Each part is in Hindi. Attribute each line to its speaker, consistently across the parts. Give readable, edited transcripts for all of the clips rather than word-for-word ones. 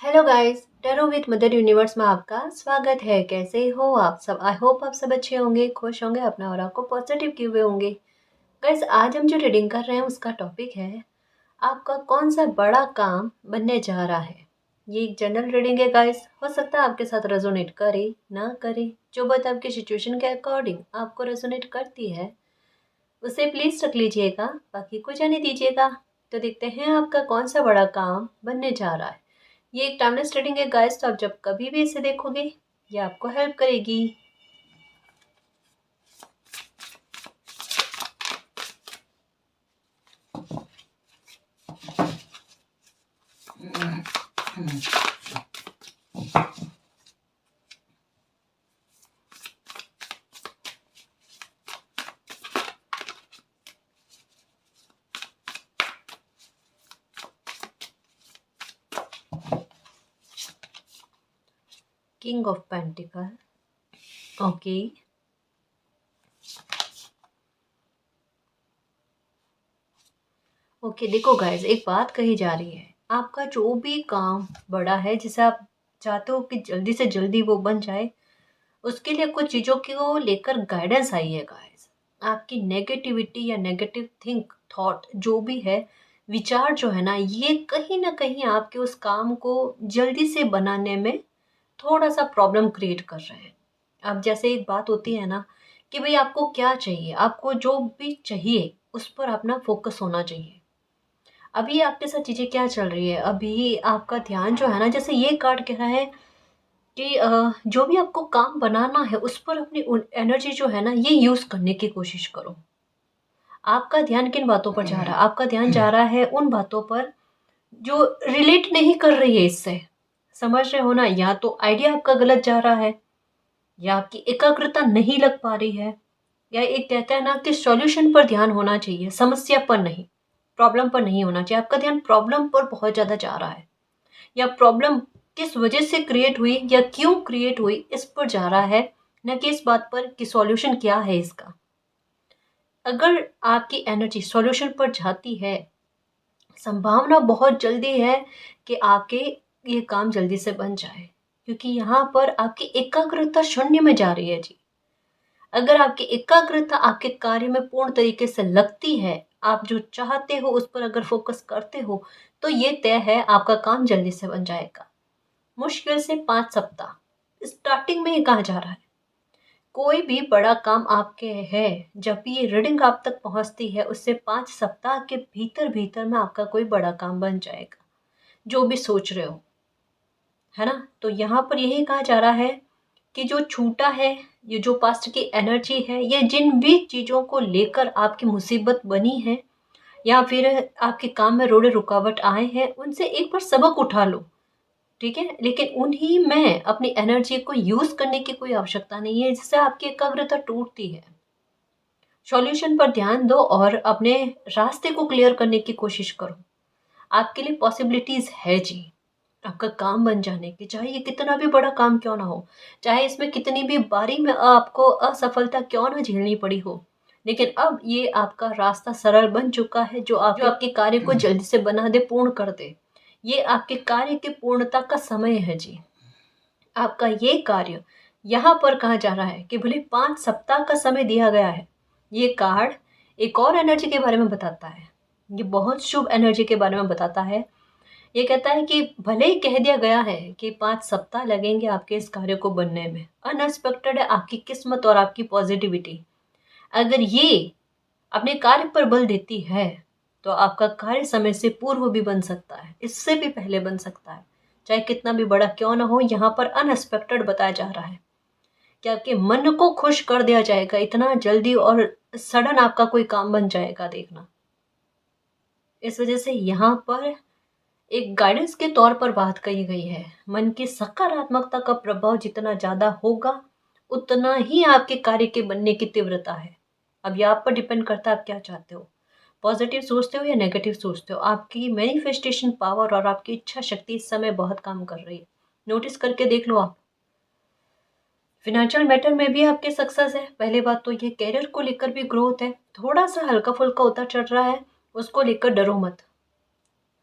Speaker 1: Hello guys, tarot with mother universe में आपका स्वागत है। कैसे हो आप सब? आई होप आप सब अच्छे होंगे, खुश होंगे, अपना और आपको पॉजिटिव किए हुए होंगे। गाइस, आज हम जो रीडिंग कर रहे हैं उसका टॉपिक है आपका कौन सा बड़ा काम बनने जा रहा है। ये एक जनरल रीडिंग है गाइस, हो सकता है आपके साथ रेजोनेट करे ना करे। जो बात आपकी सिचुएशन के अकॉर्डिंग आपको रेजोनेट करती है उसे प्लीज रख लीजिएगा, बाकी को जाने दीजिएगा। तो देखते हैं आपका कौन सा बड़ा काम बनने जा रहा है। ये एक टाइमलेस रीडिंग है गाइस, तो आप जब कभी भी इसे देखोगे ये आपको हेल्प करेगी। King of pentacle, okay. Okay, देखो गाइस, एक बात कही जा रही है, आपका जो भी काम बड़ा है जिसे आप चाहते हो कि जल्दी से जल्दी वो बन जाए, उसके लिए कुछ चीज़ों को लेकर गाइडेंस आई है गाइस। आपकी नेगेटिविटी या नेगेटिव थिंक थॉट जो भी है, विचार जो है ना कहीं आपके उस काम को जल्दी से बनाने में थोड़ा सा प्रॉब्लम क्रिएट कर रहे हैं। अब जैसे एक बात होती है ना कि भाई आपको क्या चाहिए, आपको जो भी चाहिए उस पर अपना फोकस होना चाहिए। अभी आपके साथ चीज़ें क्या चल रही है, अभी आपका ध्यान जो है ना, जैसे ये कार्ड कह रहा है कि जो भी आपको काम बनाना है उस पर अपनी एनर्जी जो है ना ये यूज़ करने की कोशिश करो। आपका ध्यान किन बातों पर जा रहा है? आपका ध्यान जा रहा है उन बातों पर जो रिलेट नहीं कर रही है इससे। समझ रहे हो ना? या तो आइडिया आपका गलत जा रहा है, या आपकी एकाग्रता नहीं लग पा रही है, या एक कहता है ना कि सॉल्यूशन पर ध्यान होना चाहिए, समस्या पर नहीं, प्रॉब्लम पर नहीं होना चाहिए। आपका ध्यान प्रॉब्लम पर बहुत ज़्यादा जा रहा है, या प्रॉब्लम किस वजह से क्रिएट हुई या क्यों क्रिएट हुई इस पर जा रहा है, न कि इस बात पर कि सॉल्यूशन क्या है इसका। अगर आपकी एनर्जी सॉल्यूशन पर जाती है, संभावना बहुत जल्दी है कि आपके ये काम जल्दी से बन जाए, क्योंकि यहाँ पर आपकी एकाग्रता शून्य में जा रही है जी। अगर आपकी एकाग्रता आपके कार्य में पूर्ण तरीके से लगती है, आप जो चाहते हो उस पर अगर फोकस करते हो, तो ये तय है आपका काम जल्दी से बन जाएगा। मुश्किल से 5 सप्ताह स्टार्टिंग में ही कहा जा रहा है। कोई भी बड़ा काम आपके है, जब भी ये रीडिंग आप तक पहुंचती है उससे 5 सप्ताह के भीतर भीतर में आपका कोई बड़ा काम बन जाएगा, जो भी सोच रहे हो, है ना। तो यहाँ पर यही कहा जा रहा है कि जो छूटा है, ये जो पास्ट की एनर्जी है, ये जिन भी चीज़ों को लेकर आपकी मुसीबत बनी है या फिर आपके काम में रोड़े रुकावट आए हैं, उनसे एक बार सबक उठा लो, ठीक है। लेकिन उन्हीं में अपनी एनर्जी को यूज करने की कोई आवश्यकता नहीं है, जिससे आपकी एकाग्रता टूटती है। सॉल्यूशन पर ध्यान दो और अपने रास्ते को क्लियर करने की कोशिश करो। आपके लिए पॉसिबिलिटीज है जी, आपका काम बन जाने की, चाहे ये कितना भी बड़ा काम क्यों ना हो, चाहे इसमें कितनी भी बारी में आपको असफलता क्यों ना झेलनी पड़ी हो, लेकिन अब ये आपका रास्ता सरल बन चुका है, जो आपके कार्य को जल्दी से बना दे, पूर्ण कर दे। ये आपके कार्य की पूर्णता का समय है जी। आपका ये कार्य यहाँ पर कहा जा रहा है कि भले 5 सप्ताह का समय दिया गया है। ये कार्ड एक और एनर्जी के बारे में बताता है, ये बहुत शुभ एनर्जी के बारे में बताता है। ये कहता है कि भले ही कह दिया गया है कि 5 सप्ताह लगेंगे आपके इस कार्य को बनने में, अनएक्सपेक्टेड है आपकी किस्मत और आपकी पॉजिटिविटी। अगर ये अपने कार्य पर बल देती है तो आपका कार्य समय से पूर्व भी बन सकता है, इससे भी पहले बन सकता है, चाहे कितना भी बड़ा क्यों ना हो। यहाँ पर अनएक्सपेक्टेड बताया जा रहा है कि आपके मन को खुश कर दिया जाएगा इतना जल्दी, और सडन आपका कोई काम बन जाएगा, देखना। इस वजह से यहाँ पर एक गाइडेंस के तौर पर बात कही गई है। मन की सकारात्मकता का प्रभाव जितना ज्यादा होगा, उतना ही आपके कार्य के बनने की तीव्रता है। अब ये आप पर डिपेंड करता है आप क्या चाहते हो, पॉजिटिव सोचते हो या नेगेटिव सोचते हो। आपकी मैनिफेस्टेशन पावर और आपकी इच्छा शक्ति इस समय बहुत काम कर रही है, नोटिस करके देख लो आप। फिनेंशियल मैटर में भी आपके सक्सेस है। पहले बात तो ये कैरियर को लेकर भी ग्रोथ है, थोड़ा सा हल्का फुल्का उतार चढ़ रहा है, उसको लेकर डरो मत,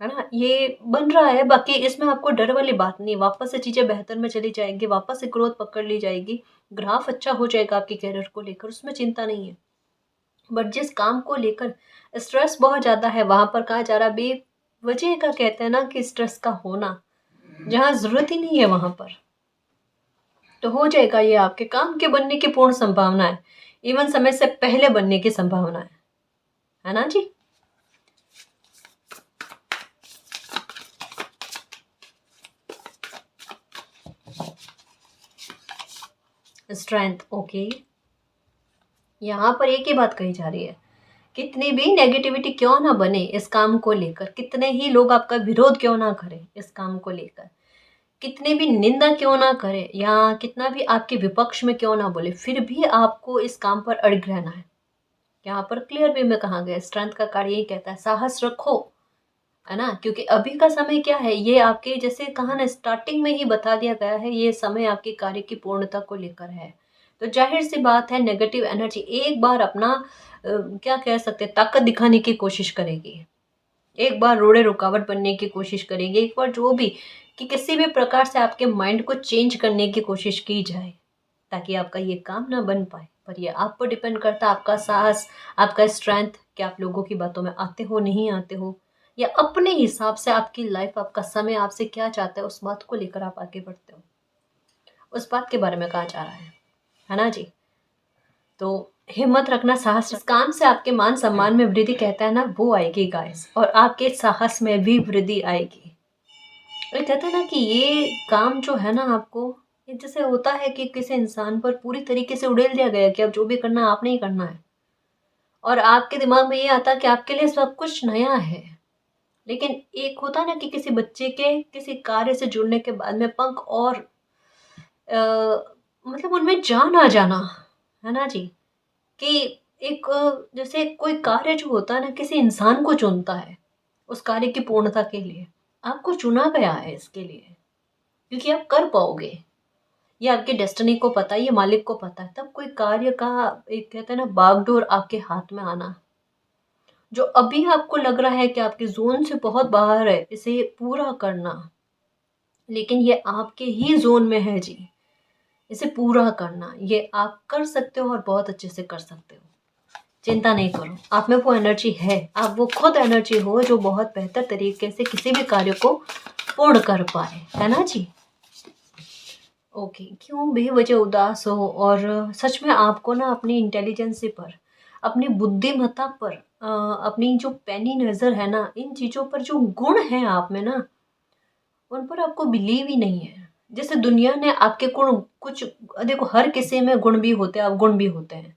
Speaker 1: है ना? ये बन रहा है, बाकी इसमें आपको डर वाली बात नहीं, वापस से चीज़ें बेहतर में चली जाएँगी, वापस से ग्रोथ पकड़ ली जाएगी, ग्राफ अच्छा हो जाएगा आपके करियर को लेकर, उसमें चिंता नहीं है। बट जिस काम को लेकर स्ट्रेस बहुत ज़्यादा है, वहाँ पर कहा जा रहा है बेवजह का कहते हैं ना कि स्ट्रेस का होना, जहाँ ज़रूरत ही नहीं है वहाँ पर, तो हो जाएगा ये आपके काम के बनने की पूर्ण संभावना है। इवन समय से पहले बनने की संभावना है ना जी? Strength, okay. यहाँ पर एक ही बात कही जा रही है, कितनी भी नेगेटिविटी क्यों ना बने इस काम को लेकर, कितने ही लोग आपका विरोध क्यों ना करें इस काम को लेकर, कितने भी निंदा क्यों ना करे या कितना भी आपके विपक्ष में क्यों ना बोले, फिर भी आपको इस काम पर अड़िग रहना है। यहाँ पर क्लियर वे में कहा गया, स्ट्रेंथ का कार्य यही कहता है, साहस रखो, है ना? क्योंकि अभी का समय क्या है, ये आपके जैसे कहा ना, स्टार्टिंग में ही बता दिया गया है, ये समय आपके कार्य की पूर्णता को लेकर है। तो जाहिर सी बात है, नेगेटिव एनर्जी एक बार अपना क्या कह सकते हैं, ताकत दिखाने की कोशिश करेगी, एक बार रोड़े रुकावट बनने की कोशिश करेगी, एक बार जो भी, कि किसी भी प्रकार से आपके माइंड को चेंज करने की कोशिश की जाए ताकि आपका ये काम ना बन पाए। पर ये आप पर डिपेंड करता है, आपका साहस, आपका स्ट्रेंथ, कि आप लोगों की बातों में आते हो नहीं आते हो, या अपने हिसाब से आपकी लाइफ, आपका समय आपसे क्या चाहता है, उस बात को लेकर आप आगे बढ़ते हो, उस बात के बारे में कहा जा रहा है ना जी? तो हिम्मत रखना, साहस, इस काम से आपके मान सम्मान में वृद्धि कहता है ना, वो आएगी गाइस, और आपके साहस में भी वृद्धि आएगी। ये कहते हैं ना कि ये काम जो है ना आपको, ये जैसे होता है कि किसी इंसान पर पूरी तरीके से उड़ेल दिया गया कि अब जो भी करना है आपने ही करना है, और आपके दिमाग में ये आता है कि आपके लिए सब कुछ नया है। लेकिन एक होता है ना कि किसी बच्चे के किसी कार्य से जुड़ने के बाद में पंख और मतलब उनमें जान आ जाना, है ना जी? कि एक जैसे कोई कार्य जो होता है ना, किसी इंसान को चुनता है उस कार्य की पूर्णता के लिए, आपको चुना गया है इसके लिए, क्योंकि आप कर पाओगे, ये आपकी डेस्टिनी को पता है, ये मालिक को पता है। तब कोई कार्य का एक कहते हैं ना बागडोर आपके हाथ में आना, जो अभी आपको लग रहा है कि आपके जोन से बहुत बाहर है, इसे पूरा करना, लेकिन ये आपके ही जोन में है जी, इसे पूरा करना ये आप कर सकते हो और बहुत अच्छे से कर सकते हो। चिंता नहीं करो, आप में वो एनर्जी है, आप वो खुद एनर्जी हो जो बहुत बेहतर तरीके से किसी भी कार्य को पूर्ण कर पाए, है ना जी? ओके, क्यों बेवजह उदास हो, और सच में आपको ना अपनी इंटेलिजेंसी पर, अपनी बुद्धिमत्ता पर, अपनी जो पैनी नज़र है ना, इन चीज़ों पर जो गुण है आप में ना, उन पर आपको बिलीव ही नहीं है। जैसे दुनिया ने आपके गुण कुछ, देखो हर किसी में गुण भी होते हैं, अवगुण भी होते हैं,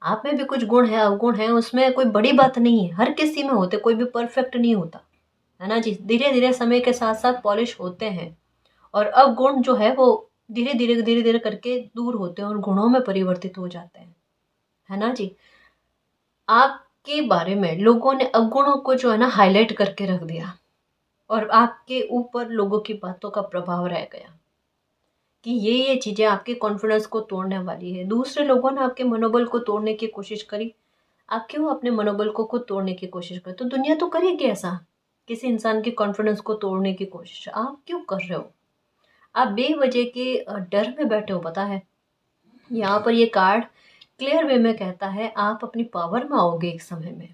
Speaker 1: आप में भी कुछ गुण है, अवगुण है, उसमें कोई बड़ी बात नहीं है, हर किसी में होते, कोई भी परफेक्ट नहीं होता, है ना जी? धीरे धीरे समय के साथ साथ पॉलिश होते हैं, और अवगुण जो है वो धीरे धीरे करके दूर होते हैं और गुणों में परिवर्तित हो जाते हैं, है ना जी? आपके बारे में लोगों ने अवगुणों को जो है ना हाईलाइट करके रख दिया, और आपके ऊपर लोगों की बातों का प्रभाव रह गया कि ये चीज़ें आपके कॉन्फिडेंस को तोड़ने वाली है। दूसरे लोगों ने आपके मनोबल को तोड़ने की कोशिश करी, आप क्यों अपने मनोबल को खुद तोड़ने की कोशिश करते हो? तो दुनिया तो करेगी ऐसा, किसी इंसान के कॉन्फिडेंस को तोड़ने की कोशिश आप क्यों कर रहे हो? आप बेवजह के डर में बैठे हो, पता है? यहाँ पर ये कार्ड क्लियर वे में कहता है, आप अपनी पावर में आओगे एक समय में,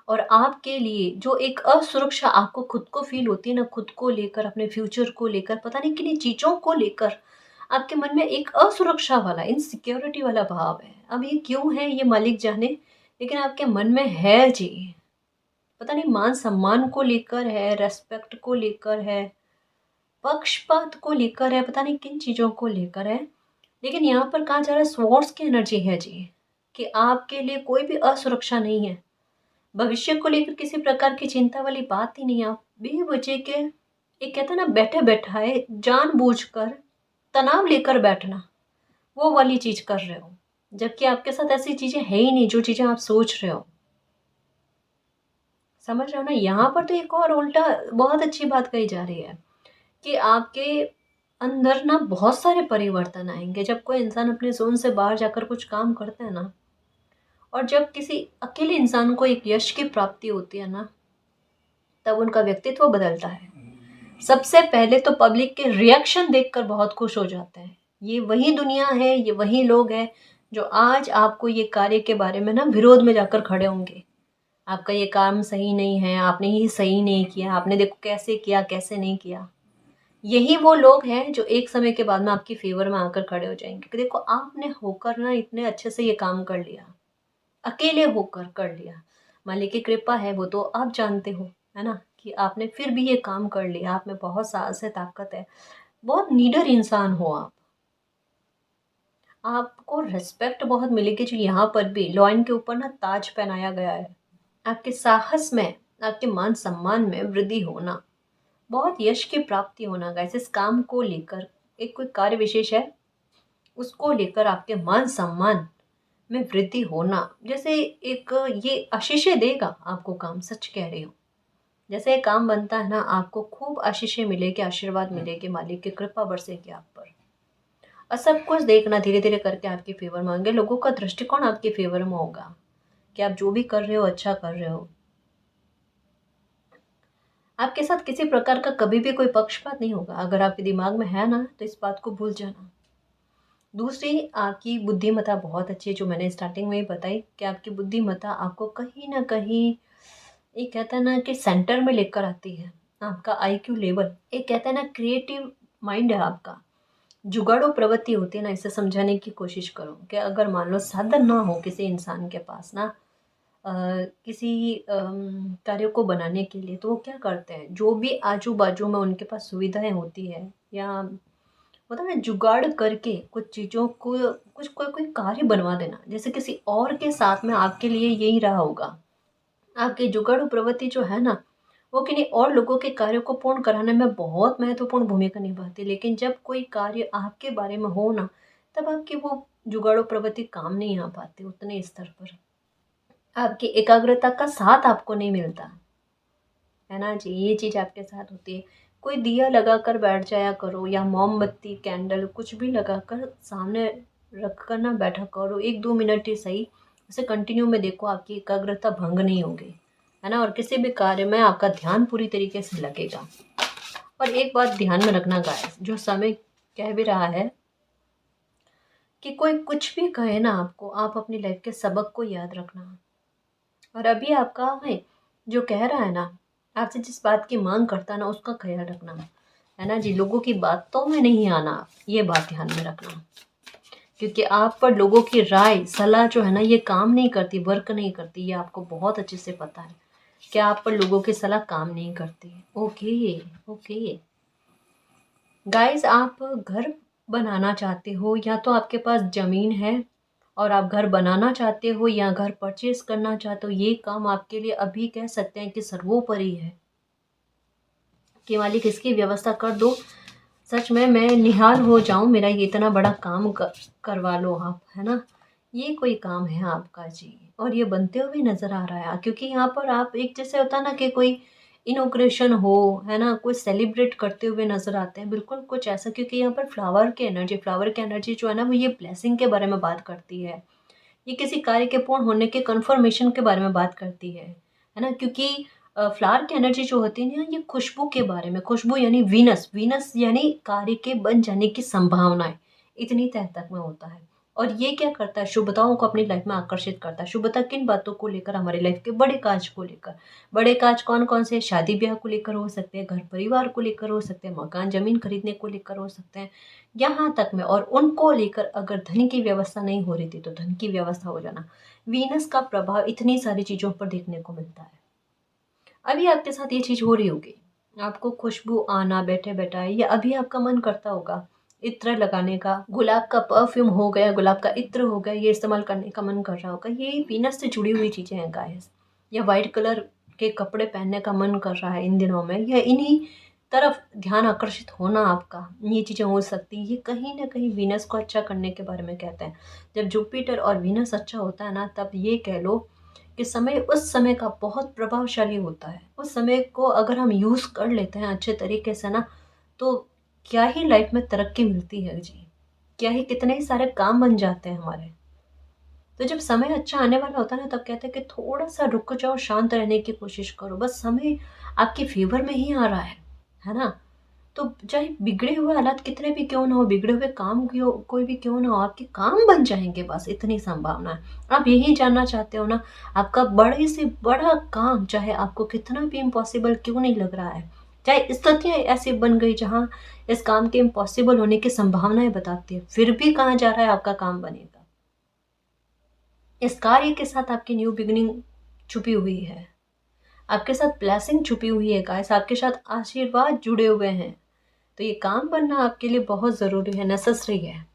Speaker 1: और आपके लिए जो एक असुरक्षा आपको खुद को फील होती है ना, खुद को लेकर, अपने फ्यूचर को लेकर, पता नहीं किन्हीं चीज़ों को लेकर आपके मन में एक असुरक्षा वाला, इनसिक्योरिटी वाला भाव है। अब ये क्यों है ये मालिक जाने, लेकिन आपके मन में है जी। पता नहीं मान सम्मान को लेकर है, रेस्पेक्ट को लेकर है, पक्षपात को लेकर है, पता नहीं किन चीज़ों को लेकर है। लेकिन यहाँ पर कहा जा रहा है स्वॉर्ड्स की एनर्जी है जी, कि आपके लिए कोई भी असुरक्षा नहीं है, भविष्य को लेकर किसी प्रकार की चिंता वाली बात ही नहीं है। आप बेवजह के एक कहते हैं ना बैठे बैठाए जानबूझकर तनाव लेकर बैठना, वो वाली चीज़ कर रहे हो, जबकि आपके साथ ऐसी चीज़ें है ही नहीं जो चीज़ें आप सोच रहे हो। समझ रहे हो ना? यहाँ पर तो एक और उल्टा बहुत अच्छी बात कही जा रही है कि आपके अंदर ना बहुत सारे परिवर्तन आएंगे जब कोई इंसान अपने जोन से बाहर जाकर कुछ काम करता है ना, और जब किसी अकेले इंसान को एक यश की प्राप्ति होती है ना, तब उनका व्यक्तित्व बदलता है। सबसे पहले तो पब्लिक के रिएक्शन देखकर बहुत खुश हो जाते हैं। ये वही दुनिया है, ये वही लोग हैं जो आज आपको ये कार्य के बारे में ना विरोध में जाकर खड़े होंगे। आपका ये काम सही नहीं है, आपने ये सही नहीं किया, आपने देखो कैसे किया, कैसे नहीं किया। यही वो लोग हैं जो एक समय के बाद में आपकी फेवर में आकर खड़े हो जाएंगे कि देखो आपने होकर ना इतने अच्छे से ये काम कर लिया, अकेले होकर कर लिया। मालिक की कृपा है वो तो आप जानते हो, है ना, कि आपने फिर भी ये काम कर लिया। आप में बहुत साहस है, ताकत है, बहुत नीडर इंसान हो आप। आपको रिस्पेक्ट बहुत मिलेगी जो यहाँ पर भी लॉयन के ऊपर ना ताज पहनाया गया है। आपके साहस में, आपके मान सम्मान में वृद्धि होना, बहुत यश की प्राप्ति होना गाइस। इस काम को लेकर एक कोई कार्य विशेष है, उसको लेकर आपके मान सम्मान में वृद्धि होना, जैसे एक ये आशीषें देगा आपको काम। सच कह रही हूँ, जैसे ये काम बनता है ना, आपको खूब आशीषें मिलेगी, आशीर्वाद मिलेगी, मालिक की कृपा बरसेगी आप पर। और सब कुछ देखना धीरे धीरे करके आपके फेवर में होंगे। लोगों का दृष्टिकोण आपके फेवर में होगा कि आप जो भी कर रहे हो अच्छा कर रहे हो। आपके साथ किसी प्रकार का कभी भी कोई पक्षपात नहीं होगा। अगर आपके दिमाग में है ना, तो इस बात को भूल जाना। दूसरी, आपकी बुद्धिमत्ता बहुत अच्छी है, जो मैंने स्टार्टिंग में ही बताई कि आपकी बुद्धिमत्ता आपको कहीं ना कहीं, एक कहता है ना कि सेंटर में लेकर आती है। आपका आईक्यू लेवल, एक कहता है ना क्रिएटिव माइंड है आपका। जुगाड़ू प्रवृत्ति होती है ना, इसे समझाने की कोशिश करो कि अगर मान लो साधन ना हो किसी इंसान के पास ना, किसी कार्य को बनाने के लिए, तो वो क्या करते हैं, जो भी आजू बाजू में उनके पास सुविधाएं होती है या मतलब ना जुगाड़ करके कुछ चीज़ों को, कुछ कोई कोई कार्य बनवा देना। जैसे किसी और के साथ में आपके लिए यही रहा होगा, आपकी जुगाड़ू प्रवृत्ति जो है ना, वो किन्हीं और लोगों के कार्यों को पूर्ण कराने में बहुत महत्वपूर्ण भूमिका निभाती है। लेकिन जब कोई कार्य आपके बारे में हो ना, तब आपकी वो जुगाड़ू प्रवृत्ति काम नहीं आ पाती उतने स्तर पर। आपकी एकाग्रता का साथ आपको नहीं मिलता, है ना जी। ये चीज़ आपके साथ होती है। कोई दिया लगाकर बैठ जाया करो, या मोमबत्ती कैंडल कुछ भी लगाकर सामने रख कर ना बैठा करो, 1-2 मिनट ही सही। उसे कंटिन्यू में देखो, आपकी एकाग्रता भंग नहीं होगी, है ना, और किसी भी कार्य में आपका ध्यान पूरी तरीके से लगेगा। और एक बात ध्यान में रखना गाइस, जो समय कह भी रहा है कि कोई कुछ भी कहे ना आपको, आप अपनी लाइफ के सबक को याद रखना। और अभी आपका है जो कह रहा है ना, आपसे जिस बात की मांग करता है ना, उसका ख्याल रखना, है ना जी। लोगों की बातों में नहीं आना, ये बात ध्यान में रखना। क्योंकि आप पर लोगों की राय सलाह जो है ना, ये काम नहीं करती, वर्क नहीं करती। ये आपको बहुत अच्छे से पता है कि आप पर लोगों की सलाह काम नहीं करती। ओके ओके गाइस, आप घर बनाना चाहते हो, या तो आपके पास ज़मीन है और आप घर बनाना चाहते हो, या घर परचेज करना चाहते हो, ये काम आपके लिए अभी कह सकते हैं कि सर्वोपरि है कि मालिक इसकी व्यवस्था कर दो। सच में मैं निहाल हो जाऊं, मेरा ये इतना बड़ा काम करवा लो आप, है ना। ये कोई काम है आपका जी, और ये बनते हुए नज़र आ रहा है। क्योंकि यहाँ पर आप एक जैसे होता है ना कि कोई इनोग्रेशन हो, है ना, कोई सेलिब्रेट करते हुए नज़र आते हैं, बिल्कुल कुछ ऐसा। क्योंकि यहाँ पर फ्लावर की एनर्जी जो है ना, वो ये ब्लेसिंग के बारे में बात करती है। ये किसी कार्य के पूर्ण होने के कन्फर्मेशन के बारे में बात करती है ना। क्योंकि फ्लावर की एनर्जी जो होती है ना, ये खुशबू के बारे में, खुशबू यानी वीनस, वीनस यानी कार्य के बन जाने की संभावनाएं इतनी तह तक में होता है। और ये क्या करता है, शुभताओं को अपनी लाइफ में आकर्षित करता है। शुभता किन बातों को लेकर, हमारी लाइफ के बड़े काज को लेकर। बड़े काज कौन कौन से, शादी ब्याह को लेकर हो सकते हैं, घर परिवार को लेकर हो सकते हैं, मकान जमीन खरीदने को लेकर हो सकते हैं, यहाँ तक में। और उनको लेकर अगर धन की व्यवस्था नहीं हो रही थी, तो धन की व्यवस्था हो जाना। वीनस का प्रभाव इतनी सारी चीज़ों पर देखने को मिलता है। अभी आपके साथ ये चीज़ हो रही होगी, आपको खुशबू आना बैठे बैठाए, या अभी आपका मन करता होगा इत्र लगाने का, गुलाब का परफ्यूम हो गया, गुलाब का इत्र हो गया, ये इस्तेमाल करने का मन कर रहा होगा। ये वीनस से जुड़ी हुई चीज़ें हैं गाइस। या वाइट कलर के कपड़े पहनने का मन कर रहा है इन दिनों में, या इन्हीं तरफ ध्यान आकर्षित होना आपका, ये चीज़ें हो सकती। ये कहीं ना कहीं वीनस को अच्छा करने के बारे में कहते हैं। जब जुपिटर और वीनस अच्छा होता है ना, तब ये कह लो कि समय उस समय का बहुत प्रभावशाली होता है। उस समय को अगर हम यूज़ कर लेते हैं अच्छे तरीके से ना, तो क्या ही लाइफ में तरक्की मिलती है जी। क्या ही कितने ही सारे काम बन जाते हैं हमारे। तो जब समय अच्छा आने वाला होता है ना, तब कहते हैं कि थोड़ा सा रुक जाओ, शांत रहने की कोशिश करो। बस समय आपके फेवर में ही आ रहा है ना। तो चाहे बिगड़े हुए हालात कितने भी क्यों ना हो, बिगड़े हुए काम कोई भी क्यों ना हो, आपके काम बन जाएंगे, बस इतनी संभावना है। आप यही जानना चाहते हो ना, आपका बड़े से बड़ा काम चाहे आपको कितना भी इम्पॉसिबल क्यों नहीं लग रहा है, चाहे स्थितियाँ ऐसी बन गई जहाँ इस काम के इम्पॉसिबल होने की संभावनाएं बताती है, फिर भी कहा जा रहा है आपका काम बनेगा। इस कार्य के साथ आपकी न्यू बिगिनिंग छुपी हुई है, आपके साथ ब्लेसिंग छुपी हुई है गाइस, आपके साथ आशीर्वाद जुड़े हुए हैं। तो ये काम बनना आपके लिए बहुत ज़रूरी है, नेसेसरी है।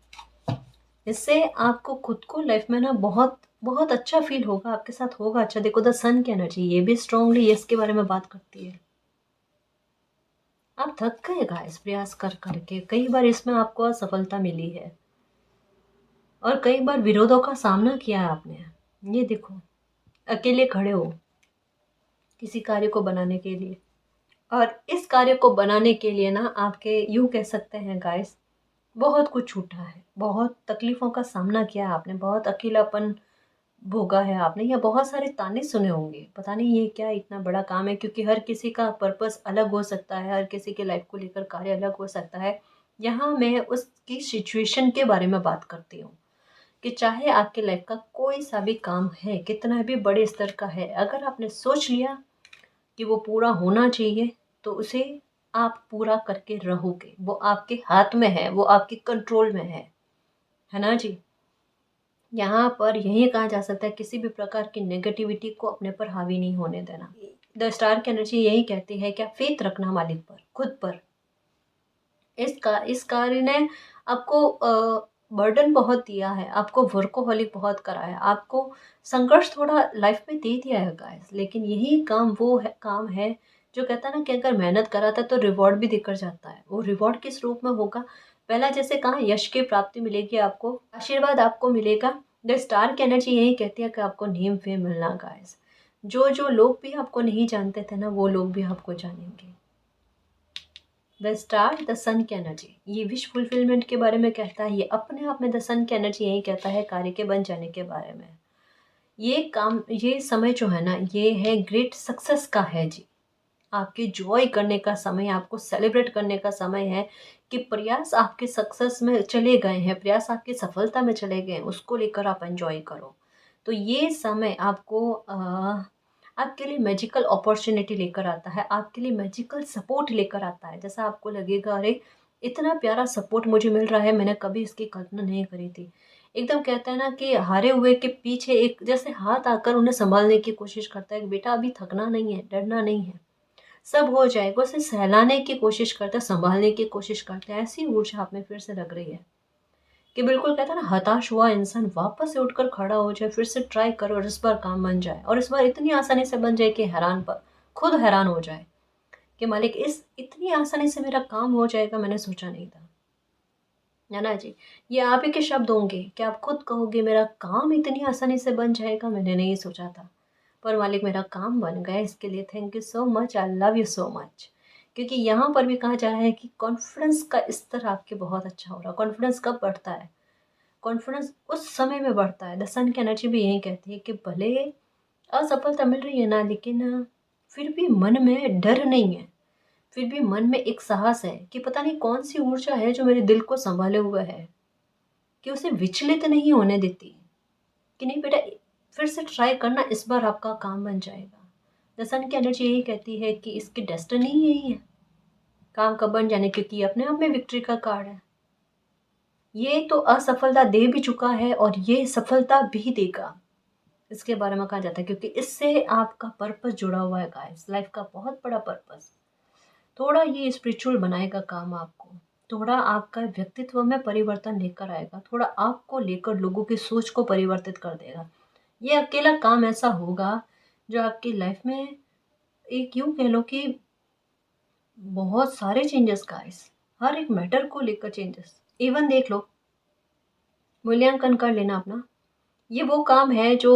Speaker 1: इससे आपको खुद को लाइफ में ना बहुत बहुत अच्छा फील होगा, आपके साथ होगा अच्छा। देखो द सन की एनर्जी ये भी स्ट्रांगली इसके बारे में बात करती है। आप थक गए गाइस प्रयास कर करके, कई बार इसमें आपको असफलता मिली है और कई बार विरोधों का सामना किया है आपने। ये देखो, अकेले खड़े हो किसी कार्य को बनाने के लिए, और इस कार्य को बनाने के लिए ना आपके यूं कह सकते हैं गाइस, बहुत कुछ छूटा है, बहुत तकलीफ़ों का सामना किया है आपने, बहुत अकेलापन भोगा है आपने, या बहुत सारे ताने सुने होंगे, पता नहीं ये क्या इतना बड़ा काम है, क्योंकि हर किसी का पर्पस अलग हो सकता है, हर किसी के लाइफ को लेकर कार्य अलग हो सकता है। यहाँ मैं उसकी सिचुएशन के बारे में बात करती हूँ कि चाहे आपके लाइफ का कोई सा भी काम है, कितना भी बड़े स्तर का है, अगर आपने सोच लिया कि वो पूरा होना चाहिए तो उसे आप पूरा करके रहोगे। वो आपके हाथ में है, वो आपके कंट्रोल में है ना जी। यहाँ पर यही कहा जा सकता है किसी भी प्रकार की नेगेटिविटी को अपने पर हावी नहीं होने देना। द स्टार की एनर्जी यही कहती है क्या, फेथ रखना मालिक पर, खुद पर। इस कार्य ने आपको बर्डन बहुत दिया है, आपको वर्कोहॉलिक बहुत कराया, आपको संघर्ष थोड़ा लाइफ में दे दिया है गाइस, लेकिन यही काम वो है, काम है जो कहता है ना कि अगर मेहनत करा था तो रिवॉर्ड भी दिखकर जाता है। वो रिवॉर्ड किस रूप में होगा, पहला जैसे कहा यश की प्राप्ति मिलेगी, आपको आशीर्वाद आपको मिलेगा। द स्टार की एनर्जी यही कहती है कि आपको नेम फेम मिलना गाइस। जो जो लोग भी आपको नहीं जानते थे ना, वो लोग भी आपको जानेंगे। द स्टार द सन की एनर्जी ये विश फुलफिलमेंट के बारे में कहता है, ये अपने आप में द सन की एनर्जी यही कहता है कार्य के बन जाने के बारे में। ये काम, ये समय जो है ना, ये है ग्रेट सक्सेस का है जी। आपके जॉय करने का समय, आपको सेलिब्रेट करने का समय है कि प्रयास आपके सक्सेस में चले गए हैं, प्रयास आपकी सफलता में चले गए हैं, उसको लेकर आप एंजॉय करो। तो ये समय आपको आपके लिए मैजिकल अपॉर्चुनिटी लेकर आता है, आपके लिए मैजिकल सपोर्ट लेकर आता है। जैसा आपको लगेगा अरे इतना प्यारा सपोर्ट मुझे मिल रहा है, मैंने कभी इसकी कल्पना नहीं करी थी। एकदम कहते हैं ना कि हारे हुए के पीछे एक जैसे हाथ आकर उन्हें संभालने की कोशिश करता है कि बेटा अभी थकना नहीं है, डरना नहीं है, सब हो जाएगा। उसे सहलाने की कोशिश करता है, संभालने की कोशिश करता है। ऐसी ऊर्जा आप में फिर से लग रही है कि बिल्कुल कहता है ना, हताश हुआ इंसान वापस से उठकर खड़ा हो जाए, फिर से ट्राई करो और इस बार काम बन जाए, और इस बार इतनी आसानी से बन जाए कि हैरान पर खुद हैरान हो जाए कि मालिक इस इतनी आसानी से मेरा काम हो जाएगा, मैंने सोचा नहीं था, है ना जी। ये आप ही के शब्द होंगे कि आप खुद कहोगे मेरा काम इतनी आसानी से बन जाएगा, मैंने नहीं सोचा था, पर मालिक मेरा काम बन गया, इसके लिए thank you so much, I love you so much. क्योंकि यहाँ पर भी कहा जा रहा है कि कॉन्फिडेंस का स्तर आपके बहुत अच्छा हो रहा है। कॉन्फिडेंस कब बढ़ता है, कॉन्फिडेंस उस समय में बढ़ता है। द सन की एनर्जी भी यही कहती है कि भले असफलता मिल रही है ना, लेकिन फिर भी मन में डर नहीं है, फिर भी मन में एक साहस है कि पता नहीं कौन सी ऊर्जा है जो मेरे दिल को संभाले हुए है, कि उसे विचलित नहीं होने देती, कि नहीं बेटा फिर से ट्राई करना, इस बार आपका काम बन जाएगा। द सन की एनर्जी यही कहती है कि इसकी डेस्टिनी यही है, काम कब बन जाने, क्योंकि ये अपने आप में विक्ट्री का कार्ड है। ये तो असफलता दे भी चुका है और ये सफलता भी देगा, इसके बारे में कहा जाता है, क्योंकि इससे आपका पर्पस जुड़ा हुआ है गाइस, लाइफ का बहुत बड़ा पर्पस। थोड़ा ये स्पिरिचुअल बनाएगा काम आपको, थोड़ा आपका व्यक्तित्व में परिवर्तन लेकर आएगा, थोड़ा आपको लेकर लोगों की सोच को परिवर्तित कर देगा। ये अकेला काम ऐसा होगा जो आपकी लाइफ में एक यूं कह लो कि बहुत सारे चेंजेस गाइस, हर एक मैटर को लेकर चेंजेस। इवन देख लो, मूल्यांकन कर लेना अपना, ये वो काम है जो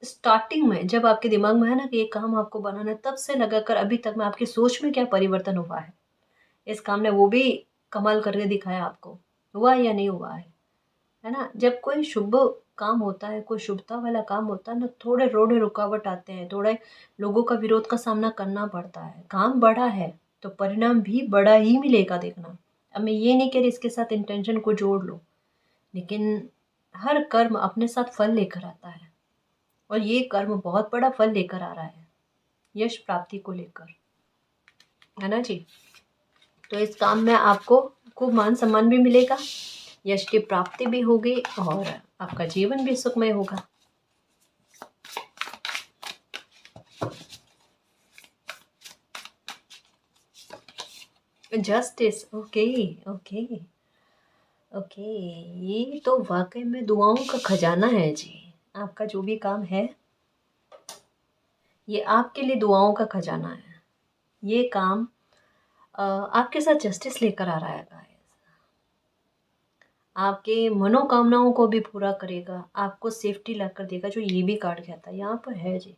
Speaker 1: स्टार्टिंग में जब आपके दिमाग में है ना कि ये काम आपको बनाना है, तब से लगाकर अभी तक में आपकी सोच में क्या परिवर्तन हुआ है, इस काम ने वो भी कमाल करके दिखाया आपको, हुआ या नहीं हुआ है ना। जब कोई शुभ काम होता है, कोई शुभता वाला काम होता है ना, थोड़े रोड़े रुकावट आते हैं, थोड़े लोगों का विरोध का सामना करना पड़ता है। काम बड़ा है तो परिणाम भी बड़ा ही मिलेगा, देखना। अब मैं ये नहीं कह रही इसके साथ इंटेंशन को जोड़ लो, लेकिन हर कर्म अपने साथ फल लेकर आता है, और ये कर्म बहुत बड़ा फल लेकर आ रहा है, यश प्राप्ति को लेकर, है ना जी। तो इस काम में आपको खूब मान सम्मान भी मिलेगा, यश की प्राप्ति भी होगी, और आपका जीवन भी सुखमय होगा। Justice, okay okay okay. ये तो वाकई में दुआओं का खजाना है जी। आपका जो भी काम है, ये आपके लिए दुआओं का खजाना है। ये काम आपके साथ जस्टिस लेकर आ रहा है गाइस। आपके मनोकामनाओं को भी पूरा करेगा, आपको सेफ्टी ला कर देगा, जो ये भी कार्ड कहता है यहाँ पर है जी।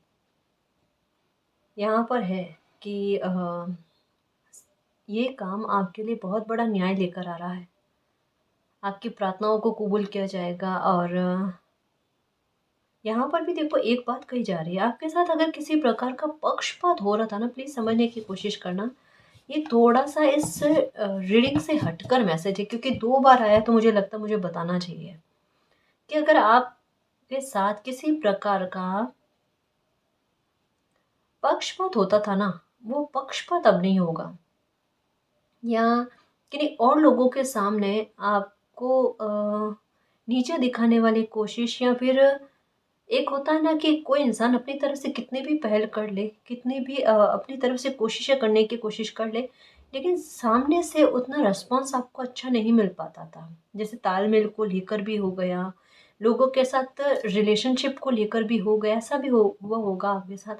Speaker 1: यहाँ पर है कि ये काम आपके लिए बहुत बड़ा न्याय लेकर आ रहा है। आपकी प्रार्थनाओं को कबूल किया जाएगा। और यहाँ पर भी देखो एक बात कही जा रही है, आपके साथ अगर किसी प्रकार का पक्षपात हो रहा था ना, प्लीज़ समझने की कोशिश करना। ये थोड़ा सा इस रीडिंग से हटकर मैसेज है, क्योंकि 2 बार आया तो मुझे लगता है मुझे बताना चाहिए कि अगर आपके साथ किसी प्रकार का पक्षपात होता था ना, वो पक्षपात अब नहीं होगा। या किन्हीं और लोगों के सामने आपको नीचा दिखाने वाली कोशिश, या फिर एक होता है ना कि कोई इंसान अपनी तरफ से कितने भी पहल कर ले, कितनी भी अपनी तरफ से कोशिशें करने की कोशिश कर ले, लेकिन सामने से उतना रिस्पॉन्स आपको अच्छा नहीं मिल पाता था। जैसे तालमेल को लेकर भी हो गया, लोगों के साथ रिलेशनशिप को लेकर भी हो गया, ऐसा भी हुआ होगा आपके साथ।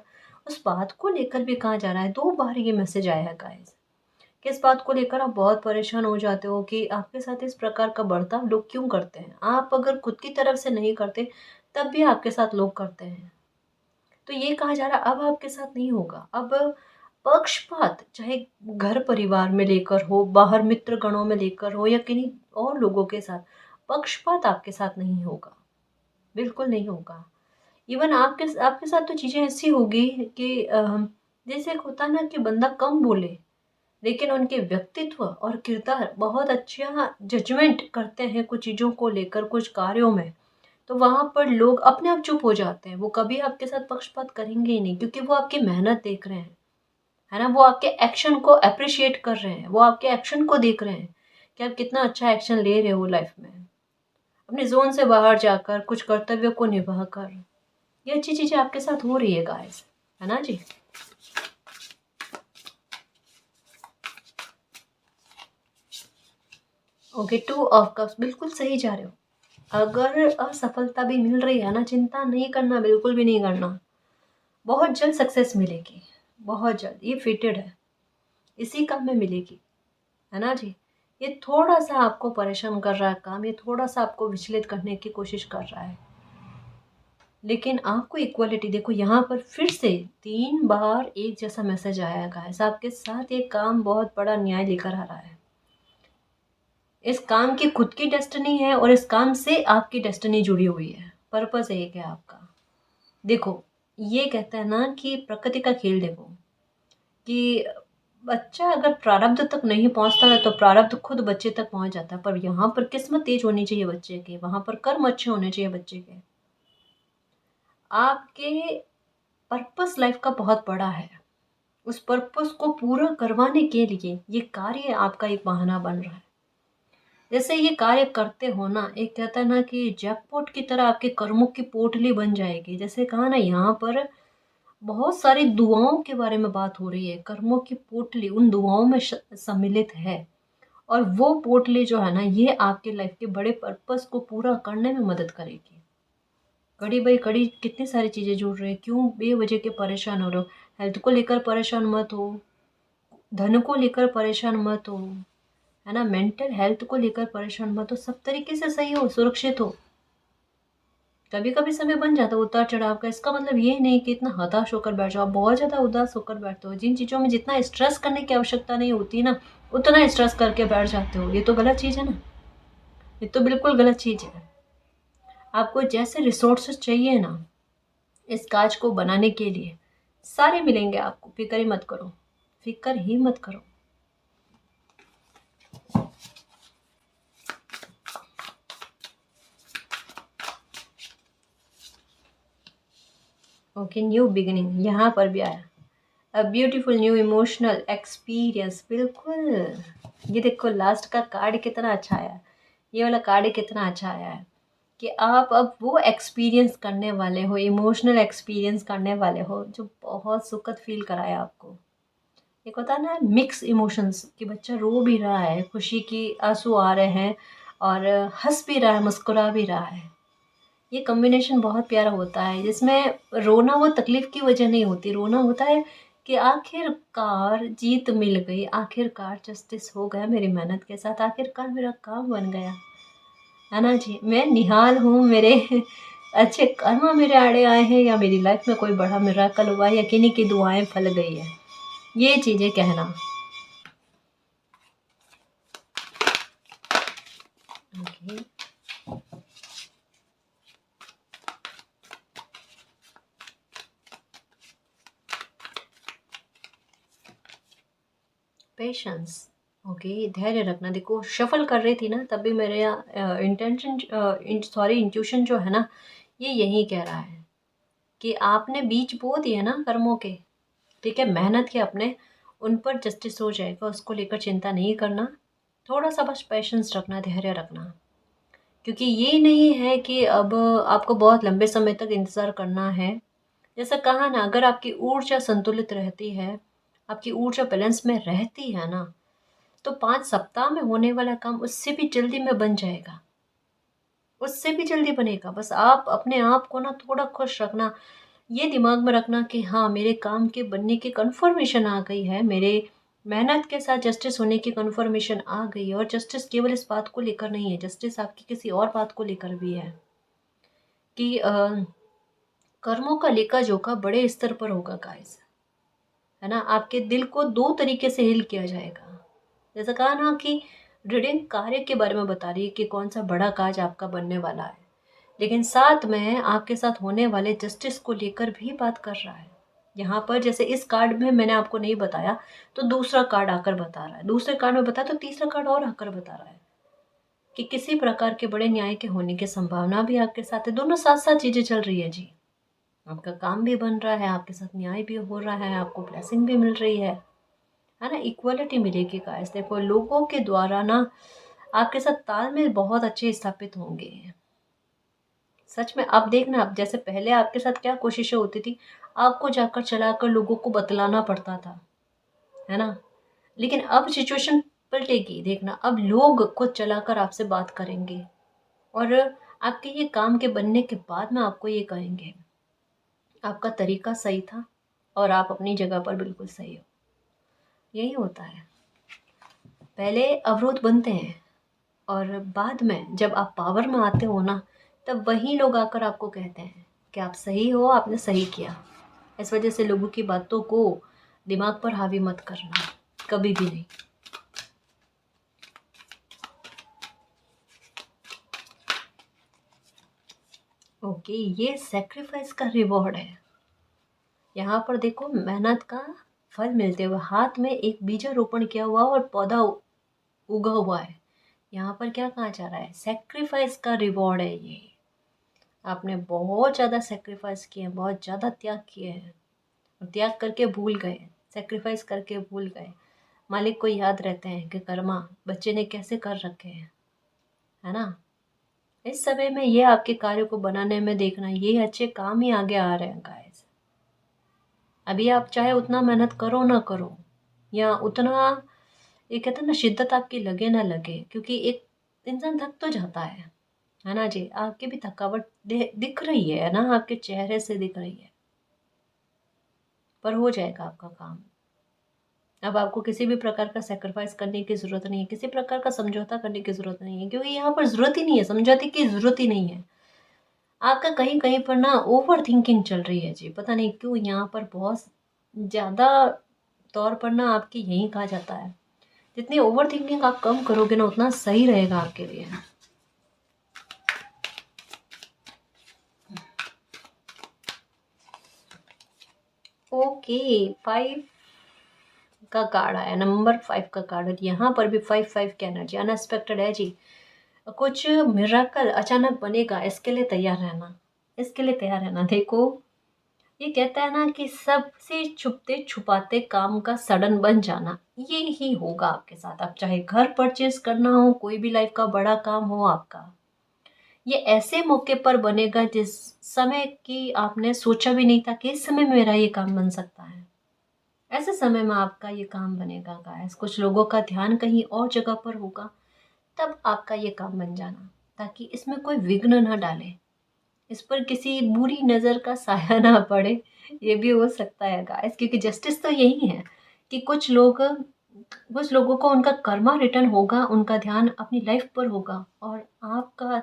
Speaker 1: उस बात को लेकर भी कहा जा रहा है, 2 बार ये मैसेज आया है गाइस। किस बात को लेकर आप बहुत परेशान हो जाते हो कि आपके साथ इस प्रकार का बर्ताव लोग क्यों करते हैं। आप अगर खुद की तरफ से नहीं करते, तब भी आपके साथ लोग करते हैं। तो ये कहा जा रहा है अब आपके साथ नहीं होगा। अब पक्षपात चाहे घर परिवार में लेकर हो, बाहर मित्र गणों में लेकर हो, या किन्हीं और लोगों के साथ, पक्षपात आपके साथ नहीं होगा, बिल्कुल नहीं होगा। इवन आपके आपके साथ तो चीज़ें ऐसी होगी कि जैसे एक होता है ना कि बंदा कम बोले, लेकिन उनके व्यक्तित्व और किरदार बहुत अच्छा जजमेंट करते हैं कुछ चीज़ों को लेकर, कुछ कार्यों में। तो वहाँ पर लोग अपने आप चुप हो जाते हैं, वो कभी आपके साथ पक्षपात करेंगे ही नहीं, क्योंकि वो आपकी मेहनत देख रहे हैं, है ना। वो आपके एक्शन को अप्रिशिएट कर रहे हैं, वो आपके एक्शन को देख रहे हैं कि आप कितना अच्छा एक्शन ले रहे हो लाइफ में, अपने जोन से बाहर जाकर कुछ कर्तव्य को निभा कर। ये अच्छी चीज़ें आपके साथ हो रही है गाइस, है ना जी। ओके, 2 ऑफ कप्स, बिल्कुल सही जा रहे हो। अगर असफलता भी मिल रही है ना, चिंता नहीं करना, बिल्कुल भी नहीं करना। बहुत जल्द सक्सेस मिलेगी, बहुत जल्द। ये फिटेड है, इसी काम में मिलेगी, है ना जी। ये थोड़ा सा आपको परेशान कर रहा है काम, ये थोड़ा सा आपको विचलित करने की कोशिश कर रहा है, लेकिन आपको इक्वलिटी देखो यहाँ पर फिर से 3 बार एक जैसा मैसेज आया है गाइस। आपके साथ ये काम बहुत बड़ा न्याय लेकर आ रहा है। इस काम की खुद की डेस्टिनी है, और इस काम से आपकी डेस्टिनी जुड़ी हुई है, पर्पस एक है आपका। देखो ये कहते हैं ना कि प्रकृति का खेल देखो, कि बच्चा अगर प्रारब्ध तक नहीं पहुंचता है तो प्रारब्ध खुद बच्चे तक पहुंच जाता है। पर यहाँ पर किस्मत तेज होनी चाहिए बच्चे की, वहाँ पर कर्म अच्छे होने चाहिए बच्चे के। आपके पर्पस लाइफ का बहुत बड़ा है, उस पर्पस को पूरा करवाने के लिए ये कार्य आपका एक बहाना बन रहा है। जैसे ये कार्य करते हो ना, एक कहता है ना कि जैकपॉट की तरह आपके कर्मों की पोटली बन जाएगी। जैसे कहा ना, यहाँ पर बहुत सारी दुआओं के बारे में बात हो रही है, कर्मों की पोटली उन दुआओं में सम्मिलित है, और वो पोटली जो है ना, ये आपके लाइफ के बड़े पर्पस को पूरा करने में मदद करेगी। कड़ी बाई कड़ी कितनी सारी चीज़ें जुड़ रही है, क्यों बेवजह के परेशान हो रहे हो। हेल्थ को लेकर परेशान मत हो, धन को लेकर परेशान मत हो, है ना, मेंटल हेल्थ को लेकर परेशान मत हो, सब तरीके से सही हो, सुरक्षित हो। कभी कभी समय बन जाता है उतार चढ़ाव का, इसका मतलब ये नहीं कि इतना हताश होकर बैठ जाओ, बहुत ज़्यादा उदास होकर बैठते हो। जिन चीज़ों में जितना स्ट्रेस करने की आवश्यकता नहीं होती ना, उतना स्ट्रेस करके बैठ जाते हो, ये तो गलत चीज़ है ना, ये तो बिल्कुल गलत चीज़ है। आपको जैसे रिसोर्सेज चाहिए ना इस काज को बनाने के लिए, सारे मिलेंगे आपको। फिक्र ही मत करो, फिक्र ही मत करो। ओके, न्यू बिगिनिंग यहाँ पर भी आया। A beautiful new emotional experience, बिल्कुल। ये देखो लास्ट का कार्ड कितना अच्छा आया, ये वाला कार्ड कितना अच्छा आया है कि आप अब वो एक्सपीरियंस करने वाले हो, इमोशनल एक्सपीरियंस करने वाले हो जो बहुत सुखद फील कराया आपको। एक होता है ना मिक्स इमोशंस, कि बच्चा रो भी रहा है, खुशी की आंसू आ रहे हैं, और हंस भी रहा है, मुस्कुरा भी रहा है। ये कॉम्बिनेशन बहुत प्यारा होता है, जिसमें रोना वो तकलीफ की वजह नहीं होती, रोना होता है कि आखिरकार जीत मिल गई, आखिरकार जस्टिस हो गया मेरी मेहनत के साथ, आखिरकार मेरा काम बन गया, है ना जी। मैं निहाल हूँ, मेरे अच्छे कर्म मेरे आड़े आए हैं, या मेरी लाइफ में कोई बड़ा मिराकल हुआ है, या किन्हीं की दुआएं फल गई है, ये चीज़ें कहना। Okay, patience. ओके, धैर्य रखना। देखो शफल कर रही थी ना तब भी मेरे यहाँ इंटेंशन, सॉरी इंट्यूशन जो है ना, ये यही कह रहा है कि आपने बीज बो दिए ना कर्मों के, ठीक है, मेहनत के अपने, उन पर जस्टिस हो जाएगा, उसको लेकर चिंता नहीं करना। थोड़ा सा बस पेशेंस रखना, धैर्य रखना, क्योंकि ये नहीं है कि अब आपको बहुत लंबे समय तक इंतज़ार करना है। जैसा कहा ना, अगर आपकी ऊर्जा संतुलित रहती है, आपकी ऊर्जा बैलेंस में रहती है ना, तो 5 सप्ताह में होने वाला काम उससे भी जल्दी में बन जाएगा, उससे भी जल्दी बनेगा। बस आप अपने आप को ना थोड़ा खुश रखना, ये दिमाग में रखना कि हाँ मेरे काम के बनने की कन्फर्मेशन आ गई है, मेरे मेहनत के साथ जस्टिस होने की कन्फर्मेशन आ गई है। और जस्टिस केवल इस बात को लेकर नहीं है, जस्टिस आपकी किसी और बात को लेकर भी है कि कर्मों का लेखा जोखा बड़े स्तर पर होगा गाइस, है ना। आपके दिल को 2 तरीके से हील किया जाएगा। जैसा कहा ना कि रीडिंग कार्य के बारे में बता रही है कि कौन सा बड़ा काज आपका बनने वाला है, लेकिन साथ में आपके साथ होने वाले जस्टिस को लेकर भी बात कर रहा है। यहाँ पर जैसे इस कार्ड में मैंने आपको नहीं बताया, तो दूसरा कार्ड आकर बता रहा है, दूसरे कार्ड में बताया तो तीसरा कार्ड और आकर बता रहा है कि किसी प्रकार के बड़े न्याय के होने की संभावना भी आपके साथ है। दोनों साथ साथ चीजें चल रही है जी, आपका काम भी बन रहा है, आपके साथ न्याय भी हो रहा है, आपको ब्लेसिंग भी मिल रही है ना। इक्वलिटी मिलेगी गाइस। देखो लोगों के द्वारा ना आपके साथ तालमेल बहुत अच्छे स्थापित होंगे। सच में आप देखना, आप जैसे पहले आपके साथ क्या कोशिशें होती थी, आपको जाकर चलाकर लोगों को बतलाना पड़ता था, है ना। लेकिन अब सिचुएशन पलटेगी, देखना अब लोग खुद चलाकर आपसे बात करेंगे, और आपके ये काम के बनने के बाद में आपको ये कहेंगे आपका तरीका सही था और आप अपनी जगह पर बिल्कुल सही हो। यही होता है, पहले अवरोध बनते हैं, और बाद में जब आप पावर में आते हो ना, तब वही लोग आकर आपको कहते हैं कि आप सही हो, आपने सही किया। इस वजह से लोगों की बातों को दिमाग पर हावी मत करना, कभी भी नहीं। ओके, ये सेक्रीफाइस का रिवॉर्ड है। यहाँ पर देखो मेहनत का फल मिलते हुए, हाथ में एक बीजारोपण किया हुआ और पौधा उगा हुआ है। यहाँ पर क्या कहा जा रहा है, सेक्रीफाइस का रिवॉर्ड है ये। आपने बहुत ज़्यादा सेक्रीफाइस किए हैं, बहुत ज़्यादा त्याग किए हैं, और त्याग करके भूल गए, सेक्रीफाइस करके भूल गए, मालिक को याद रहते हैं कि कर्मा बच्चे ने कैसे कर रखे हैं, है ना। इस समय में ये आपके कार्य को बनाने में देखना, ये अच्छे काम ही आगे आ रहे हैं गाइस। अभी आप चाहे उतना मेहनत करो ना करो, या उतना, ये कहते हैं ना, शिद्दत आपकी लगे ना लगे, क्योंकि एक इंसान थक तो जाता है ना जी। आपकी भी थकावट दिख रही है ना, आपके चेहरे से दिख रही है, पर हो जाएगा आपका काम। अब आपको किसी भी प्रकार का सेक्रीफाइस करने की ज़रूरत नहीं है, किसी प्रकार का समझौता करने की ज़रूरत नहीं है, क्योंकि यहाँ पर ज़रूरत ही नहीं है, समझौते की ज़रूरत ही नहीं है। आपका कहीं कहीं पर ना ओवर थिंकिंग चल रही है जी, पता नहीं क्यों यहाँ पर बहुत ज़्यादा तौर पर ना आपकी यही कहा जाता है, जितनी ओवर थिंकिंग आप कम करोगे ना, उतना सही रहेगा आपके लिए। ओके, 5 का कार्ड आया, नंबर 5 का कार्ड, और यहाँ पर भी 5 की एनर्जी अनएक्सपेक्टेड है जी। कुछ मिराकल अचानक बनेगा, इसके लिए तैयार रहना, इसके लिए तैयार रहना। देखो, ये कहता है ना कि सबसे छुपते छुपाते काम का सडन बन जाना, ये ही होगा आपके साथ। आप चाहे घर परचेज करना हो, कोई भी लाइफ का बड़ा काम हो आपका, ये ऐसे मौके पर बनेगा जिस समय की आपने सोचा भी नहीं था कि इस समय मेरा ये काम बन सकता है। ऐसे समय में आपका ये काम बनेगा गाइस। कुछ लोगों का ध्यान कहीं और जगह पर होगा, तब आपका ये काम बन जाना, ताकि इसमें कोई विघ्न ना डाले, इस पर किसी बुरी नज़र का साया ना पड़े। ये भी हो सकता है गाइस, क्योंकि जस्टिस तो यही है कि कुछ लोगों को उनका कर्मा रिटर्न होगा, उनका ध्यान अपनी लाइफ पर होगा, और आपका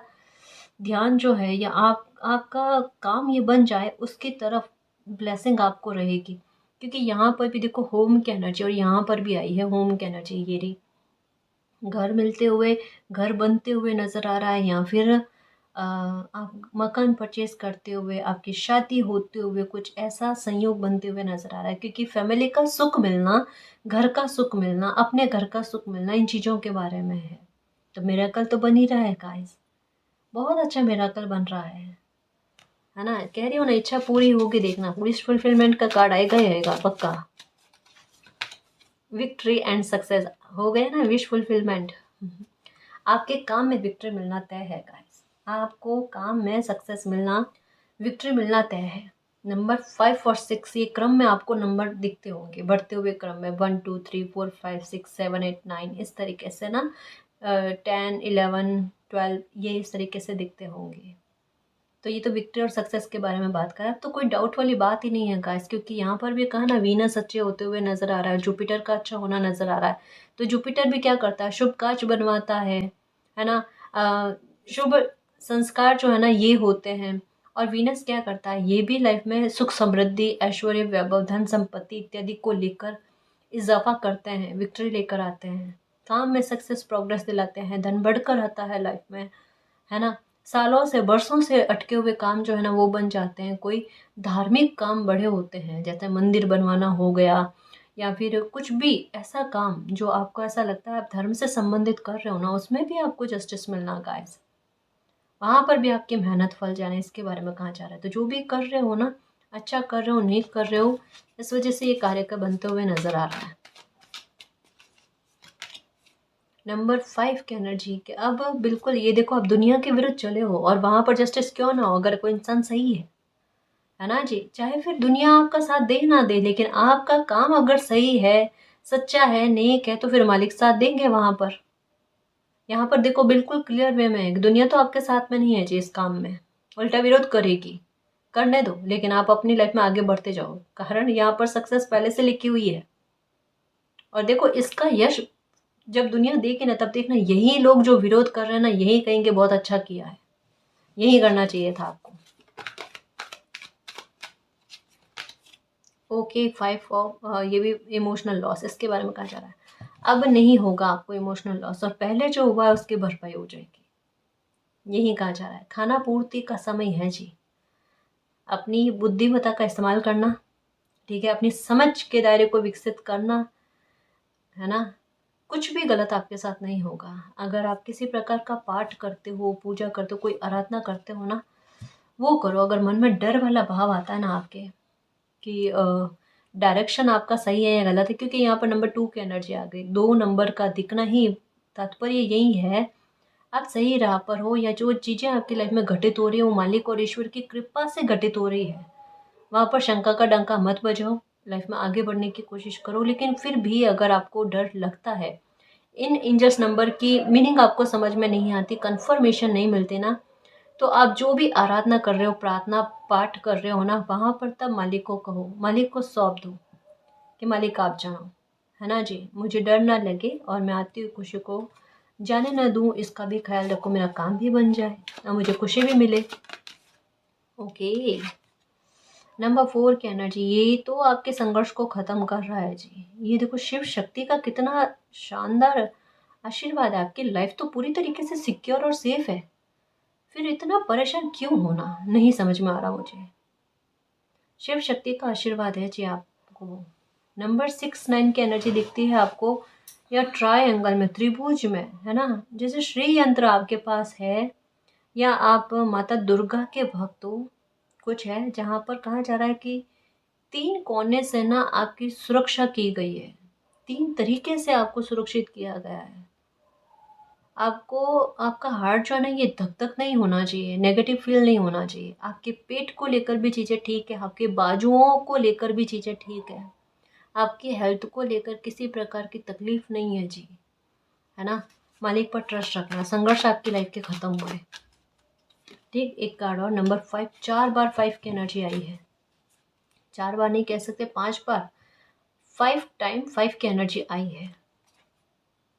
Speaker 1: ध्यान जो है, या आपका काम ये बन जाए, उसकी तरफ ब्लेसिंग आपको रहेगी। क्योंकि यहाँ पर भी देखो होम की एनर्जी, और यहाँ पर भी आई है होम की एनर्जी। ये रही, घर मिलते हुए, घर बनते हुए नज़र आ रहा है, या फिर आप मकान परचेज करते हुए, आपकी शादी होते हुए, कुछ ऐसा संयोग बनते हुए नज़र आ रहा है। क्योंकि फैमिली का सुख मिलना, घर का सुख मिलना, अपने घर का सुख मिलना, इन चीज़ों के बारे में है। तो मिरेकल तो बन ही रहा है गाइस, बहुत अच्छा मिरेकल बन रहा है ना। कह रही हूँ ना, इच्छा पूरी होगी, देखना विश फुलफिलमेंट का कार्ड आएगा ही आएगा पक्का। विक्ट्री एंड सक्सेस हो गया ना, विश फुलफिलमेंट। आपके काम में विक्ट्री मिलना तय है गाइस, आपको काम में सक्सेस मिलना, विक्ट्री मिलना तय है। नंबर 5 और 6, ये क्रम में आपको नंबर दिखते होंगे, बढ़ते हुए क्रम में 1 2 3 4 5 6 7 8 9, इस तरीके से ना, 10 11 12, ये इस तरीके से दिखते होंगे। तो ये तो विक्ट्री और सक्सेस के बारे में बात करें, अब तो कोई डाउट वाली बात ही नहीं है गाइस। क्योंकि यहाँ पर भी कहा ना, वीनस अच्छे होते हुए नजर आ रहा है, जुपिटर का अच्छा होना नजर आ रहा है। तो जुपिटर भी क्या करता है, शुभ कार्य बनवाता है ना। शुभ संस्कार जो है ना, ये होते हैं। और वीनस क्या करता है, ये भी लाइफ में सुख समृद्धि, ऐश्वर्य, वैभव, धन संपत्ति इत्यादि को लेकर इजाफा करते हैं, विक्ट्री लेकर आते हैं, काम में सक्सेस प्रोग्रेस दिलाते हैं, धन बढ़कर आता है लाइफ में, है ना। सालों से, बरसों से अटके हुए काम जो है ना, वो बन जाते हैं। कोई धार्मिक काम बड़े होते हैं, जैसे मंदिर बनवाना हो गया, या फिर कुछ भी ऐसा काम जो आपको ऐसा लगता है आप धर्म से संबंधित कर रहे हो ना, उसमें भी आपको जस्टिस मिलना गाइस, वहाँ पर भी आपकी मेहनत फल जाना, इसके बारे में कहा जा रहा है। तो जो भी कर रहे हो ना, अच्छा कर रहे हो, नेक कर रहे हो, इस वजह से ये कार्य का बनते हुए नजर आ रहा है। नंबर 5 की एनर्जी के, अब बिल्कुल ये देखो, आप दुनिया के विरुद्ध चले हो, और वहां पर जस्टिस क्यों ना हो, अगर कोई इंसान सही है ना जी। चाहे फिर दुनिया आपका साथ दे ना दे, लेकिन आपका काम अगर सही है, सच्चा है, नेक है, तो फिर मालिक साथ देंगे वहां पर। यहाँ पर देखो बिल्कुल क्लियर वे में है, दुनिया तो आपके साथ में नहीं है जी इस काम में, उल्टा विरोध करेगी। करने दो, लेकिन आप अपनी लाइफ में आगे बढ़ते जाओ, कारण यहाँ पर सक्सेस पहले से लिखी हुई है। और देखो, इसका यश जब दुनिया देखे ना, तब देखना यही लोग जो विरोध कर रहे हैं ना, यही कहेंगे बहुत अच्छा किया है, यही करना चाहिए था आपको। ओके, 5 ऑफ, ये भी इमोशनल लॉस, इसके बारे में कहा जा रहा है। अब नहीं होगा आपको इमोशनल लॉस, और पहले जो हुआ है उसकी भरपाई हो जाएगी, यही कहा जा रहा है। खाना पूर्ति का समय है जी, अपनी बुद्धिमत्ता का इस्तेमाल करना, ठीक है, अपनी समझ के दायरे को विकसित करना, है ना। कुछ भी गलत आपके साथ नहीं होगा। अगर आप किसी प्रकार का पाठ करते हो, पूजा करते हो, कोई आराधना करते हो ना, वो करो। अगर मन में डर वाला भाव आता है ना आपके, कि डायरेक्शन आपका सही है या गलत है, क्योंकि यहाँ पर नंबर 2 की एनर्जी आ गई, 2 नंबर का दिखना ही तात्पर्य यही है, आप सही राह पर हो, या जो चीज़ें आपकी लाइफ में घटित हो रही है वो मालिक और ईश्वर की कृपा से घटित हो रही है। वहाँ पर शंका का डंका मत बजाओ, लाइफ में आगे बढ़ने की कोशिश करो। लेकिन फिर भी अगर आपको डर लगता है, इन इंजस नंबर की मीनिंग आपको समझ में नहीं आती, कन्फर्मेशन नहीं मिलती ना, तो आप जो भी आराधना कर रहे हो, प्रार्थना पाठ कर रहे हो ना, वहाँ पर तब मालिक को कहो, मालिक को सौंप दो कि मालिक आप जानो, है ना जी। मुझे डर ना लगे, और मैं आती हुई खुशी को जाने ना दूँ, इसका भी ख्याल रखो, मेरा काम भी बन जाए और मुझे खुशी भी मिले। ओके, नंबर 4 की एनर्जी, ये तो आपके संघर्ष को खत्म कर रहा है जी। ये देखो, शिव शक्ति का कितना शानदार आशीर्वाद है, आपकी लाइफ तो पूरी तरीके से सिक्योर और सेफ है। फिर इतना परेशान क्यों होना, नहीं समझ में आ रहा मुझे। शिव शक्ति का आशीर्वाद है जी आपको। नंबर 6 9 की एनर्जी दिखती है आपको, या ट्रायंगल में, त्रिभुज में, है ना। जैसे श्री यंत्र आपके पास है, या आप माता दुर्गा के भक्त हो, कुछ है जहाँ पर कहा जा रहा है कि 3 कोने से ना आपकी सुरक्षा की गई है। 3 तरीके से आपको सुरक्षित किया गया है। आपको, आपका हार्ट जो है ना ये धक-धक नहीं होना चाहिए, नेगेटिव फ़ील नहीं होना चाहिए। आपके पेट को लेकर भी चीज़ें ठीक है, आपके बाजुओं को लेकर भी चीज़ें ठीक है। आपकी हेल्थ को लेकर किसी प्रकार की तकलीफ़ नहीं है जी, है ना। मालिक पर ट्रस्ट रखना, संघर्ष आपकी लाइफ़ के ख़त्म हुए। ठीक, एक कार्ड और, नंबर 5, 4 बार 5 की एनर्जी आई है। 4 बार नहीं कह सकते, 5 बार, 5 टाइम 5 की एनर्जी आई है।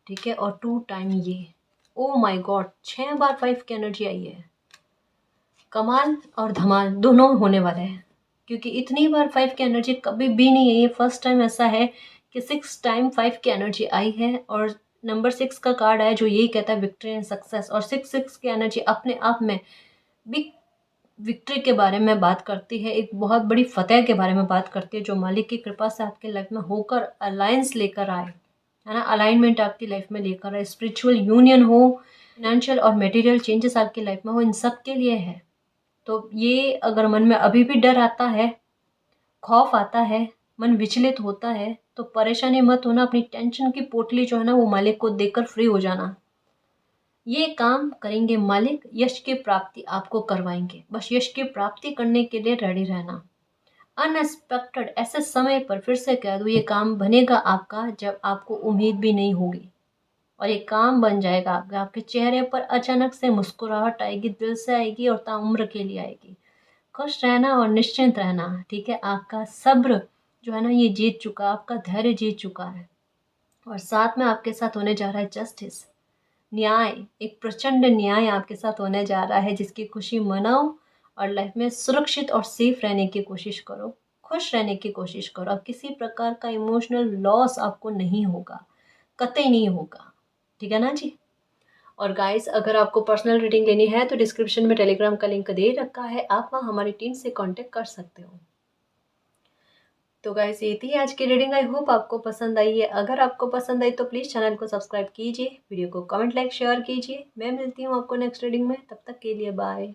Speaker 1: ठीक है, और 2 टाइम ये, ओ माय गॉड, 6 बार 5 की एनर्जी आई है। कमाल और धमाल दोनों होने वाले हैं, क्योंकि इतनी बार 5 की एनर्जी कभी भी नहीं है। ये फर्स्ट टाइम ऐसा है कि 6 टाइम 5 की एनर्जी आई है, और नंबर 6 का कार्ड है जो यही कहता है विक्ट्री एंड सक्सेस। और 6 की एनर्जी अपने आप में बिग विक्ट्री के बारे में बात करती है, एक बहुत बड़ी फतेह के बारे में बात करती है, जो मालिक की कृपा से आपके लाइफ में होकर अलायंस लेकर आए, है ना। अलाइनमेंट आपकी लाइफ में लेकर आए, स्पिरिचुअल यूनियन हो, फाइनेंशियल और मटेरियल चेंजेस आपकी लाइफ में हो, इन सब के लिए है। तो ये अगर मन में अभी भी डर आता है, खौफ आता है, मन विचलित होता है, तो परेशानी मत होना। अपनी टेंशन की पोटली जो है ना वो मालिक को देकर फ्री हो जाना। ये काम करेंगे मालिक, यश की प्राप्ति आपको करवाएंगे। बस यश की प्राप्ति करने के लिए रेडी रहना। अनएक्सपेक्टेड ऐसे समय पर, फिर से कह दूँ, ये काम बनेगा आपका जब आपको उम्मीद भी नहीं होगी, और ये काम बन जाएगा आपका। आपके चेहरे पर अचानक से मुस्कुराहट आएगी, दिल से आएगी और ताउम्र के लिए आएगी। खुश रहना और निश्चिंत रहना, ठीक है। आपका सब्र जो है ना ये जीत चुका, आपका धैर्य जीत चुका है, और साथ में आपके साथ होने जा रहा है जस्टिस, न्याय। एक प्रचंड न्याय आपके साथ होने जा रहा है, जिसकी खुशी मनाओ और लाइफ में सुरक्षित और सेफ रहने की कोशिश करो, खुश रहने की कोशिश करो। अब किसी प्रकार का इमोशनल लॉस आपको नहीं होगा, कतई नहीं होगा, ठीक है ना जी। और गाइस, अगर आपको पर्सनल रीडिंग लेनी है तो डिस्क्रिप्शन में टेलीग्राम का लिंक दे रखा है, आप वहाँ हमारी टीम से कांटेक्ट कर सकते हो। तो गाइस, ये थी आज की रीडिंग। आई होप आपको पसंद आई है। अगर आपको पसंद आई तो प्लीज़ चैनल को सब्सक्राइब कीजिए, वीडियो को कमेंट, लाइक, शेयर कीजिए। मैं मिलती हूँ आपको नेक्स्ट रीडिंग में, तब तक के लिए बाय।